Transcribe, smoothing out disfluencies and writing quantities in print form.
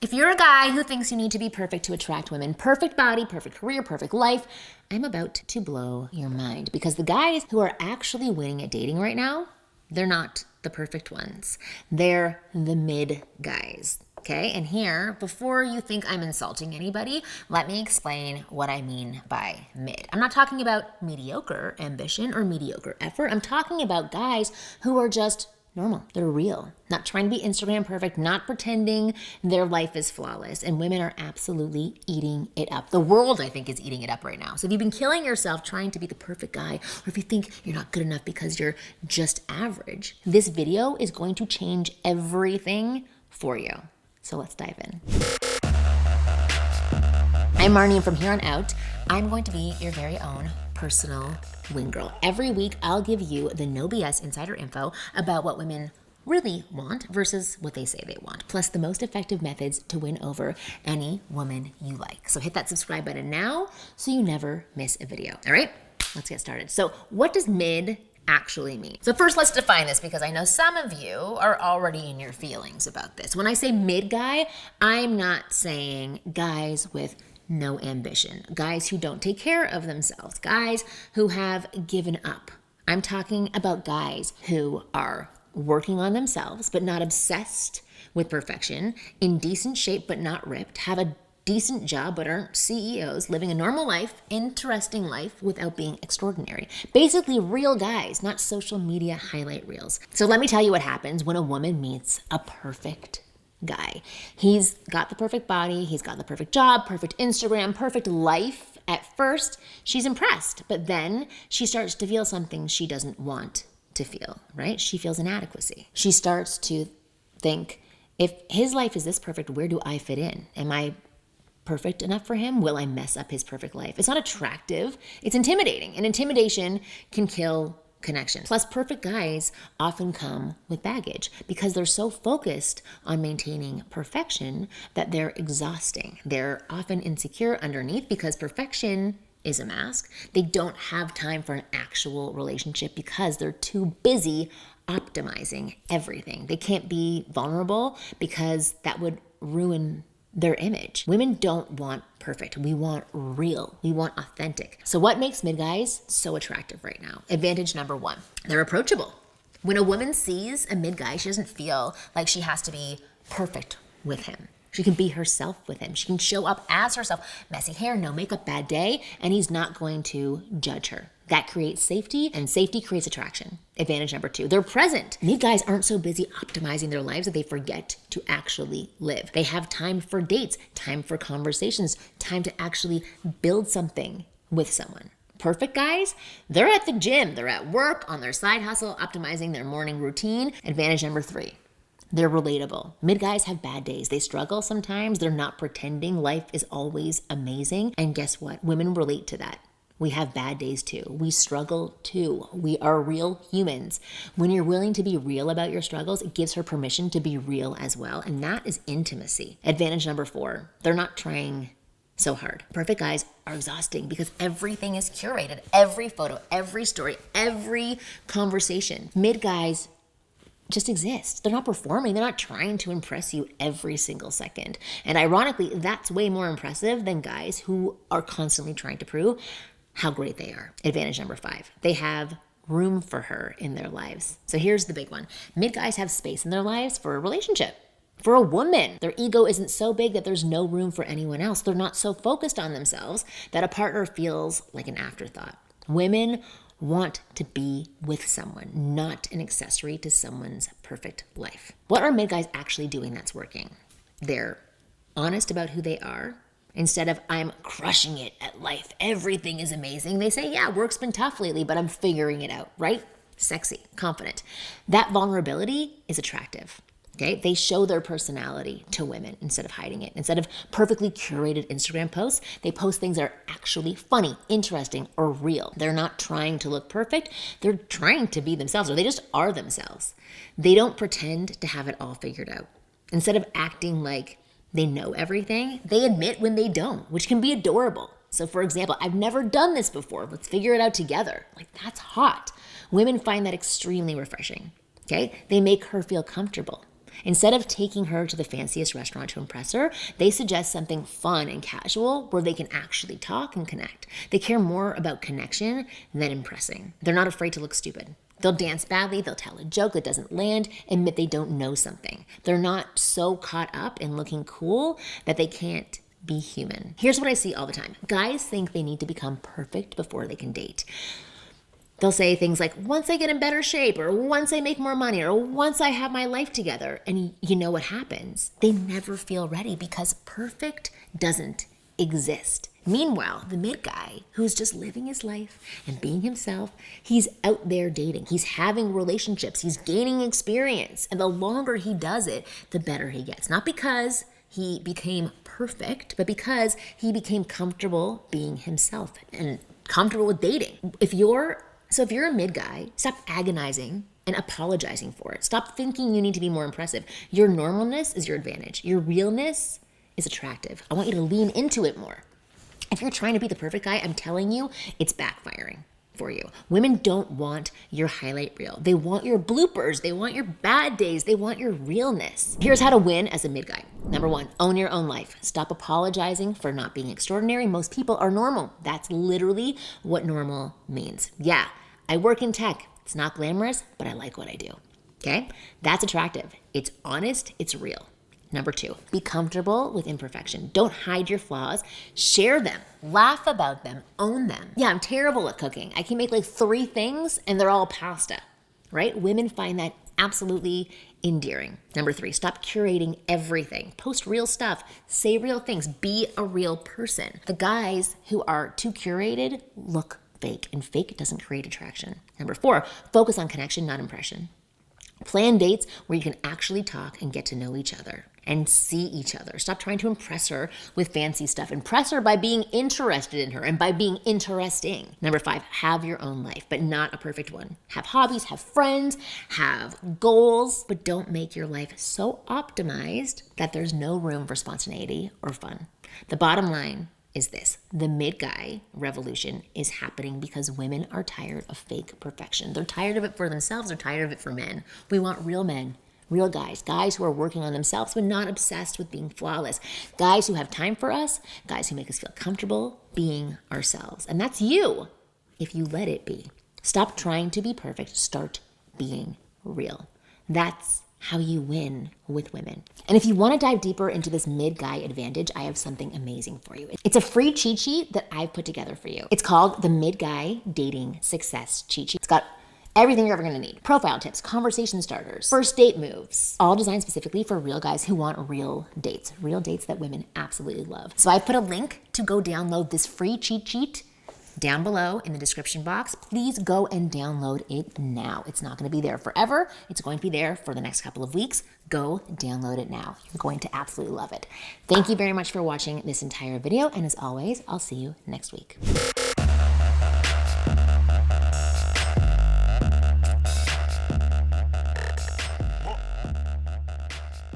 If you're a guy who thinks you need to be perfect to attract women, perfect body, perfect career, perfect life, I'm about to blow your mind, because the guys who are actually winning at dating right now, they're not the perfect ones. They're the mid guys. Okay, and here, before you think I'm insulting anybody, let me explain what I mean by mid. I'm not talking about mediocre ambition or mediocre effort. I'm talking about guys who are just normal. They're real, not trying to be Instagram perfect, not pretending their life is flawless. And women are absolutely eating it up. The world, I think, is eating it up right now. So if you've been killing yourself trying to be the perfect guy, or if you think you're not good enough because you're just average, this video is going to change everything for you. So let's dive in. I'm Marni, and from here on out, I'm going to be your very own personal wing girl. Every week, I'll give you the no BS insider info about what women really want versus what they say they want, plus the most effective methods to win over any woman you like. So hit that subscribe button now so you never miss a video. All right, let's get started. So what does mid actually mean? So first, let's define this, because I know some of you are already in your feelings about this. When I say mid guy, I'm not saying guys with no ambition, guys who don't take care of themselves, guys who have given up. I'm talking about guys who are working on themselves but not obsessed with perfection, in decent shape but not ripped, have a decent job but aren't CEOs, living a normal life, interesting life without being extraordinary. Basically real guys, not social media highlight reels. So let me tell you what happens when a woman meets a perfect guy. He's got the perfect body, he's got the perfect job, perfect Instagram, perfect life. At first, she's impressed, but then she starts to feel something she doesn't want to feel, right? She feels inadequacy. She starts to think, if his life is this perfect, where do I fit in? Am I perfect enough for him? Will I mess up his perfect life? It's not attractive, it's intimidating, and intimidation can kill connection. Plus, perfect guys often come with baggage because they're so focused on maintaining perfection that they're exhausting. They're often insecure underneath because perfection is a mask. They don't have time for an actual relationship because they're too busy optimizing everything. They can't be vulnerable because that would ruin their image. Women don't want perfect. We want real. We want authentic. So what makes mid guys so attractive right now? Advantage number one, they're approachable. When a woman sees a mid guy, she doesn't feel like she has to be perfect with him. She can be herself with him. She can show up as herself. Messy hair, no makeup, bad day, and he's not going to judge her. That creates safety, and safety creates attraction. Advantage number two, they're present. Mid guys aren't so busy optimizing their lives that they forget to actually live. They have time for dates, time for conversations, time to actually build something with someone. Perfect guys, they're at the gym, they're at work, on their side hustle, optimizing their morning routine. Advantage number three, they're relatable. Mid guys have bad days. They struggle sometimes. They're not pretending life is always amazing. And guess what? Women relate to that. We have bad days too. We struggle too. We are real humans. When you're willing to be real about your struggles, it gives her permission to be real as well. And that is intimacy. Advantage number four, they're not trying so hard. Perfect guys are exhausting because everything is curated. Every photo, every story, every conversation. Mid guys just exist. They're not performing. They're not trying to impress you every single second. And ironically, that's way more impressive than guys who are constantly trying to prove how great they are. Advantage number five, they have room for her in their lives. So here's the big one. Mid guys have space in their lives for a relationship. For a woman, their ego isn't so big that there's no room for anyone else. They're not so focused on themselves that a partner feels like an afterthought. Women want to be with someone, not an accessory to someone's perfect life. What are mid guys actually doing that's working? They're honest about who they are. Instead of, I'm crushing it at life, everything is amazing, they say, yeah, work's been tough lately, but I'm figuring it out, right? Sexy, confident. That vulnerability is attractive. Okay, they show their personality to women instead of hiding it. Instead of perfectly curated Instagram posts, they post things that are actually funny, interesting, or real. They're not trying to look perfect. They're trying to be themselves, or they just are themselves. They don't pretend to have it all figured out. Instead of acting like they know everything, they admit when they don't, which can be adorable. So for example, I've never done this before. Let's figure it out together. Like, that's hot. Women find that extremely refreshing. Okay, they make her feel comfortable. Instead of taking her to the fanciest restaurant to impress her, they suggest something fun and casual where they can actually talk and connect. They care more about connection than impressing. They're not afraid to look stupid. They'll dance badly, they'll tell a joke that doesn't land, admit they don't know something. They're not so caught up in looking cool that they can't be human. Here's what I see all the time. Guys think they need to become perfect before they can date. They'll say things like, once I get in better shape, or once I make more money, or once I have my life together. And you know what happens? They never feel ready because perfect doesn't exist. Meanwhile, the mid guy who's just living his life and being himself, he's out there dating. He's having relationships. He's gaining experience. And the longer he does it, the better he gets. Not because he became perfect, but because he became comfortable being himself and comfortable with dating. If you're a mid guy, stop agonizing and apologizing for it. Stop thinking you need to be more impressive. Your normalness is your advantage. Your realness is attractive. I want you to lean into it more. If you're trying to be the perfect guy, I'm telling you, it's backfiring for you. Women don't want your highlight reel. They want your bloopers. They want your bad days. They want your realness. Here's how to win as a mid guy. Number 1, own your own life. Stop apologizing for not being extraordinary. Most people are normal. That's literally what normal means. Yeah, I work in tech. It's not glamorous, but I like what I do. Okay? That's attractive. It's honest. It's real. Number 2, be comfortable with imperfection. Don't hide your flaws. Share them. Laugh about them. Own them. Yeah, I'm terrible at cooking. I can make like 3 things and they're all pasta, right? Women find that absolutely endearing. Number 3, stop curating everything. Post real stuff. Say real things. Be a real person. The guys who are too curated look fake, and fake doesn't create attraction. Number 4, focus on connection, not impression. Plan dates where you can actually talk and get to know each other and see each other. Stop trying to impress her with fancy stuff. Impress her by being interested in her and by being interesting. Number 5, have your own life, but not a perfect one. Have hobbies, have friends, have goals, but don't make your life so optimized that there's no room for spontaneity or fun. The bottom line is this: the mid guy revolution is happening because women are tired of fake perfection. They're tired of it for themselves. They're tired of it for men. We want real men, real guys who are working on themselves but not obsessed with being flawless. Guys who have time for us, guys who make us feel comfortable being ourselves. And that's you if you let it be. Stop trying to be perfect. Start being real. That's how you win with women. And if you want to dive deeper into this mid-guy advantage, I have something amazing for you. It's a free cheat sheet that I've put together for you. It's called the Mid-Guy Dating Success Cheat Sheet. It's got everything you're ever going to need. Profile tips, conversation starters, first date moves, all designed specifically for real guys who want real dates that women absolutely love. So I put a link to go download this free cheat sheet down below in the description box. Please go and download it now. It's not going to be there forever. It's going to be there for the next couple of weeks. Go download it now. You're going to absolutely love it. Thank you very much for watching this entire video. And as always, I'll see you next week.